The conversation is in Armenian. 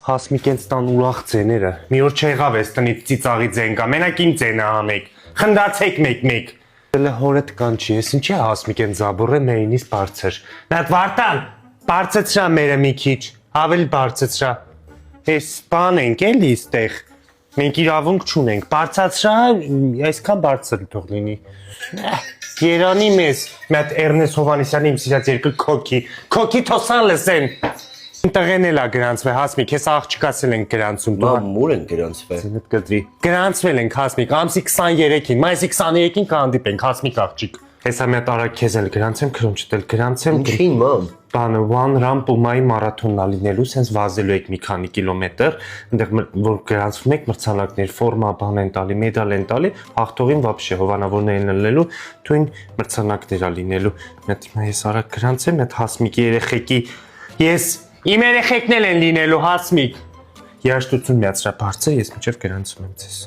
Հասմիկ են ստան ուրախ ձեները։ Մի օր չեղավ ես տնից ծիծաղի ձեն կա, մենակ իմ ձենը համեք։ Խնդացեք մեկ-մեկ։ Դելը հորդ կանչի, ես ինչի հասմիկ են զաբուրը մերինից բարձր։ Նատ Վարդան, բարձեցրա մերը մի քիչ, ավելի բարձեցրա։ Ես բան ենք էլի ստեղ։ Մենք իրավունք չունենք, բարձացրա, այսքան բարձր թող լինի։ Երանի մեզ, մի հատ Էրնեստ Հովհաննիսյանի իմ սիրած երկու քոքի թոսան լսեն։ Տղեն էլա գրանցվել, Հասմիկ, ես աղջկասել ենք գրանցում։ Մուր են գրանցվել։ Ձենդ կտրի։ Գրանցվել ենք, Հասմիկ, ամսի 23-ին, մայիսի 23-ին կհանդիպենք, Հասմիկ աղջիկ։ Հեսա մի հատ արագ քեզ էլ գրանցեմ, քրոնչդ էլ գրանցեմ։ Ինչին, մամ։ Բանը One Run Puma-ի մարաթոնն ա լինելու, սենց վազելու եք մի քանի կիլոմետր, այնտեղ որ գրանցվում եք մրցանակներ, ֆորմա բան են տալի, մեդալ են տալի, հաղթողին вообще հովանավորներ են լելու, թույն մրցանակներ ա լինելու։ Մետ ես արագ գրանցեմ, այդ Հասմիկի երեխեքի ես իմ երեխեքն էլ են լինելու, Հասմիկ։ Երաշտություն միացրա բարձր, ես մինչև գրանցում եմ ձեզ։